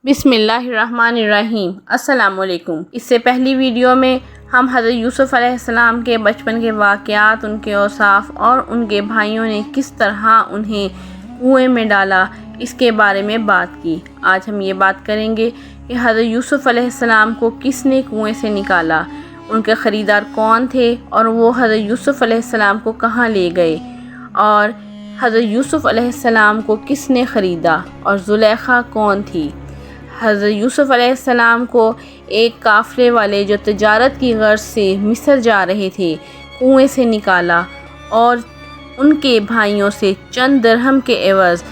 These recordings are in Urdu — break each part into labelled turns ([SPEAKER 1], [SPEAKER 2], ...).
[SPEAKER 1] بسم اللہ الرحمن الرحیم۔ السلام علیکم۔ اس سے پہلی ویڈیو میں ہم حضرت یوسف علیہ السلام کے بچپن کے واقعات، ان کے اوصاف اور ان کے بھائیوں نے کس طرح انہیں کنویں میں ڈالا، اس کے بارے میں بات کی۔ آج ہم یہ بات کریں گے کہ حضرت یوسف علیہ السلام کو کس نے کنویں سے نکالا، ان کے خریدار کون تھے اور وہ حضرت یوسف علیہ السلام کو کہاں لے گئے، اور حضرت یوسف علیہ السلام کو کس نے خریدا، اور زلیخا کون تھی۔ حضرت یوسف علیہ السلام کو ایک قافلے والے جو تجارت کی غرض سے مصر جا رہے تھے کنویں سے نکالا اور ان کے بھائیوں سے چند درہم کے عوض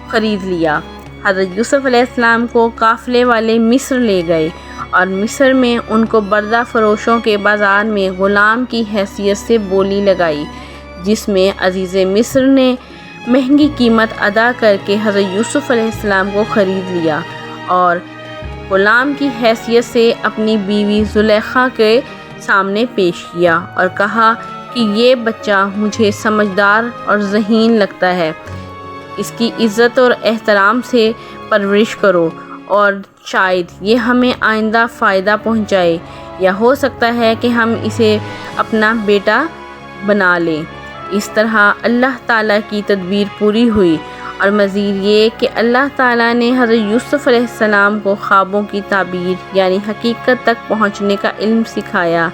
[SPEAKER 1] خرید لیا۔ حضرت یوسف علیہ السلام کو قافلے والے مصر لے گئے اور مصر میں ان کو بردہ فروشوں کے بازار میں غلام کی حیثیت سے بولی لگائی، جس میں عزیز مصر نے مہنگی قیمت ادا کر کے حضرت یوسف علیہ السلام کو خرید لیا اور غلام کی حیثیت سے اپنی بیوی زلیخا کے سامنے پیش کیا اور کہا کہ یہ بچہ مجھے سمجھدار اور ذہین لگتا ہے، اس کی عزت اور احترام سے پرورش کرو اور شاید یہ ہمیں آئندہ فائدہ پہنچائے، یا ہو سکتا ہے کہ ہم اسے اپنا بیٹا بنا لیں۔ اس طرح اللہ تعالیٰ کی تدبیر پوری ہوئی، اور مزید یہ کہ اللہ تعالیٰ نے حضرت یوسف علیہ السلام کو خوابوں کی تعبیر یعنی حقیقت تک پہنچنے کا علم سکھایا۔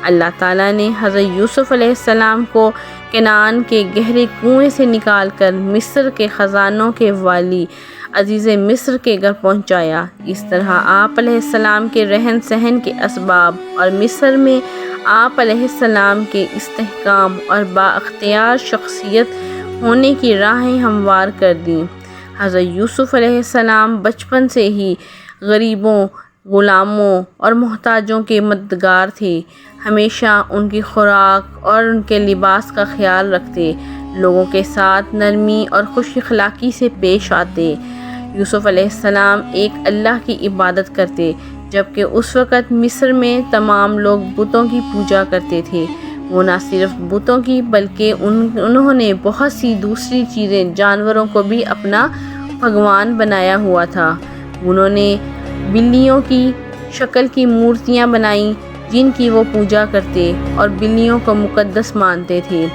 [SPEAKER 1] اللہ تعالیٰ نے حضرت یوسف علیہ السلام کو کنعان کے گہرے کنویں سے نکال کر مصر کے خزانوں کے والی عزیز مصر کے گھر پہنچایا۔ اس طرح آپ علیہ السلام کے رہن سہن کے اسباب اور مصر میں آپ علیہ السلام کے استحکام اور بااختیار شخصیت ہونے کی راہیں ہموار کر دیں۔ حضرت یوسف علیہ السلام بچپن سے ہی غریبوں، غلاموں اور محتاجوں کے مددگار تھے، ہمیشہ ان کی خوراک اور ان کے لباس کا خیال رکھتے، لوگوں کے ساتھ نرمی اور خوش اخلاقی سے پیش آتے۔ یوسف علیہ السلام ایک اللہ کی عبادت کرتے، جبکہ اس وقت مصر میں تمام لوگ بتوں کی پوجا کرتے تھے۔ وہ نہ صرف بتوں کی بلکہ انہوں نے بہت سی دوسری چیزیں، جانوروں کو بھی اپنا بھگوان بنایا ہوا تھا۔ انہوں نے بلیوں کی شکل کی مورتیاں بنائیں جن کی وہ پوجا کرتے اور بلیوں کو مقدس مانتے تھے،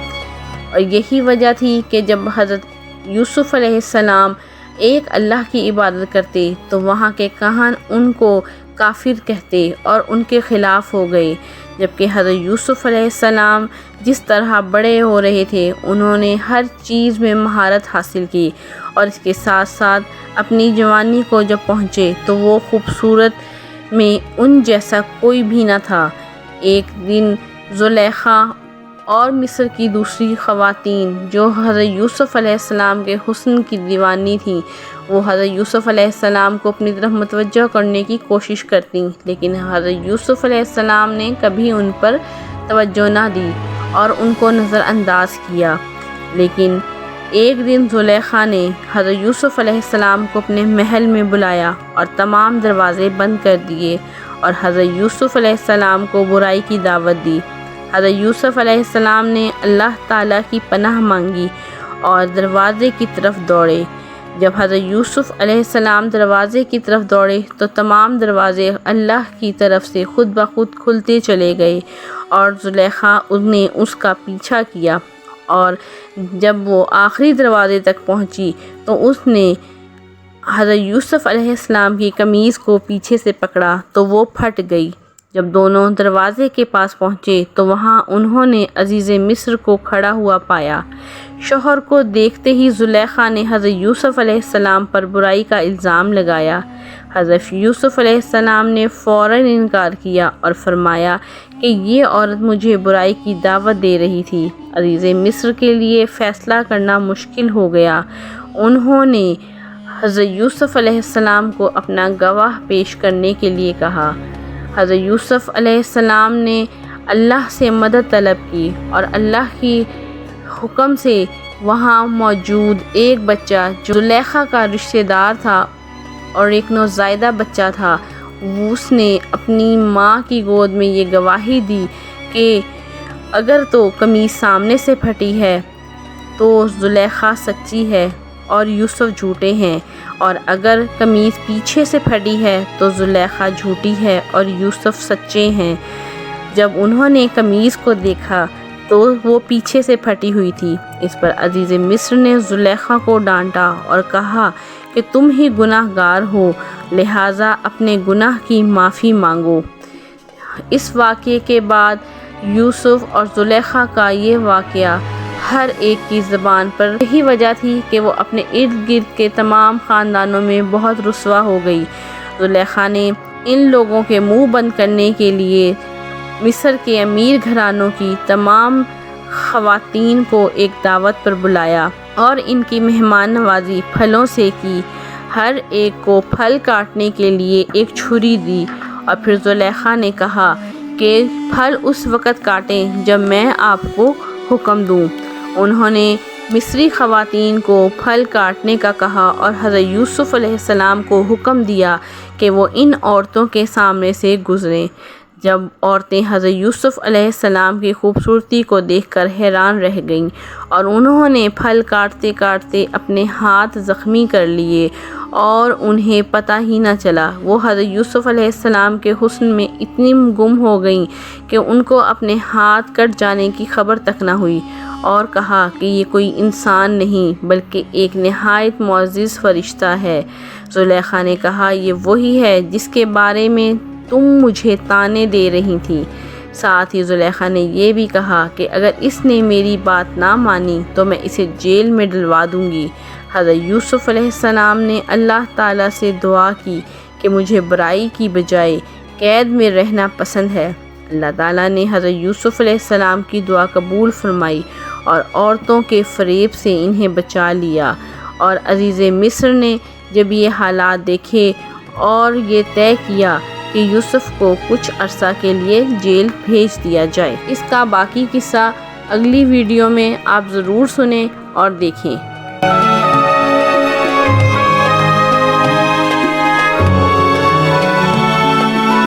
[SPEAKER 1] اور یہی وجہ تھی کہ جب حضرت یوسف علیہ السلام ایک اللہ کی عبادت کرتے تو وہاں کے کہان ان کو کافر کہتے اور ان کے خلاف ہو گئے، جبکہ حضرت یوسف علیہ السلام جس طرح بڑے ہو رہے تھے انہوں نے ہر چیز میں مہارت حاصل کی، اور اس کے ساتھ ساتھ اپنی جوانی کو جب پہنچے تو وہ خوبصورت میں ان جیسا کوئی بھی نہ تھا۔ ایک دن زلیخا اور مصر کی دوسری خواتین جو حضرت یوسف علیہ السلام کے حسن کی دیوانی تھیں، وہ حضرت یوسف علیہ السلام کو اپنی طرف متوجہ کرنے کی کوشش کرتیں، لیکن حضرت یوسف علیہ السلام نے کبھی ان پر توجہ نہ دی اور ان کو نظر انداز کیا۔ لیکن ایک دن زلیخا نے حضرت یوسف علیہ السلام کو اپنے محل میں بلایا اور تمام دروازے بند کر دیے اور حضرت یوسف علیہ السلام کو برائی کی دعوت دی۔ حضرت یوسف علیہ السلام نے اللہ تعالیٰ کی پناہ مانگی اور دروازے کی طرف دوڑے۔ جب حضرت یوسف علیہ السلام دروازے کی طرف دوڑے تو تمام دروازے اللہ کی طرف سے خود بخود کھلتے چلے گئے، اور زلیخا نے اس کا پیچھا کیا، اور جب وہ آخری دروازے تک پہنچی تو اس نے حضرت یوسف علیہ السلام کی قمیض کو پیچھے سے پکڑا تو وہ پھٹ گئی۔ جب دونوں دروازے کے پاس پہنچے تو وہاں انہوں نے عزیز مصر کو کھڑا ہوا پایا۔ شوہر کو دیکھتے ہی زلیخا نے حضرت یوسف علیہ السلام پر برائی کا الزام لگایا۔ حضرت یوسف علیہ السلام نے فوراً انکار کیا اور فرمایا کہ یہ عورت مجھے برائی کی دعوت دے رہی تھی۔ عزیز مصر کے لیے فیصلہ کرنا مشکل ہو گیا۔ انہوں نے حضرت یوسف علیہ السلام کو اپنا گواہ پیش کرنے کے لیے کہا۔ حضرت یوسف علیہ السلام نے اللہ سے مدد طلب کی، اور اللہ کی حکم سے وہاں موجود ایک بچہ جو زلیخا کا رشتہ دار تھا اور ایک نوزائیدہ بچہ تھا، اس نے اپنی ماں کی گود میں یہ گواہی دی کہ اگر تو قمیص سامنے سے پھٹی ہے تو زلیخا سچی ہے، اور یوسف جھوٹے ہیں، اور اگر قمیص پیچھے سے پھٹی ہے تو زلیخا جھوٹی ہے اور یوسف سچے ہیں۔ جب انہوں نے قمیص کو دیکھا تو وہ پیچھے سے پھٹی ہوئی تھی۔ اس پر عزیز مصر نے زلیخا کو ڈانٹا اور کہا کہ تم ہی گناہ گار ہو، لہٰذا اپنے گناہ کی معافی مانگو۔ اس واقعے کے بعد یوسف اور زلیخا کا یہ واقعہ ہر ایک کی زبان پر یہی وجہ تھی کہ وہ اپنے ارد گرد کے تمام خاندانوں میں بہت رسوا ہو گئی۔ زلیخا نے ان لوگوں کے منہ بند کرنے کے لیے مصر کے امیر گھرانوں کی تمام خواتین کو ایک دعوت پر بلایا اور ان کی مہمان نوازی پھلوں سے کی۔ ہر ایک کو پھل کاٹنے کے لیے ایک چھری دی، اور پھر زلیخا نے کہا کہ پھل اس وقت کاٹیں جب میں آپ کو حکم دوں۔ انہوں نے مصری خواتین کو پھل کاٹنے کا کہا اور حضرت یوسف علیہ السلام کو حکم دیا کہ وہ ان عورتوں کے سامنے سے گزریں۔ جب عورتیں حضرت یوسف علیہ السلام کی خوبصورتی کو دیکھ کر حیران رہ گئیں، اور انہوں نے پھل کاٹتے کاٹتے اپنے ہاتھ زخمی کر لیے اور انہیں پتہ ہی نہ چلا۔ وہ حضرت یوسف علیہ السلام کے حسن میں اتنی گم ہو گئیں کہ ان کو اپنے ہاتھ کٹ جانے کی خبر تک نہ ہوئی، اور کہا کہ یہ کوئی انسان نہیں بلکہ ایک نہایت معزز فرشتہ ہے۔ زلیخا نے کہا یہ وہی ہے جس کے بارے میں تم مجھے طعنے دے رہی تھی۔ ساتھ ہی زلیخا نے یہ بھی کہا کہ اگر اس نے میری بات نہ مانی تو میں اسے جیل میں ڈلوا دوں گی۔ حضرت یوسف علیہ السلام نے اللہ تعالیٰ سے دعا کی کہ مجھے برائی کی بجائے قید میں رہنا پسند ہے۔ اللہ تعالیٰ نے حضرت یوسف علیہ السلام کی دعا قبول فرمائی اور عورتوں کے فریب سے انہیں بچا لیا، اور عزیز مصر نے جب یہ حالات دیکھے اور یہ طے کیا کہ یوسف کو کچھ عرصہ کے لیے جیل بھیج دیا جائے۔ اس کا باقی قصہ اگلی ویڈیو میں آپ ضرور سنیں اور دیکھیں۔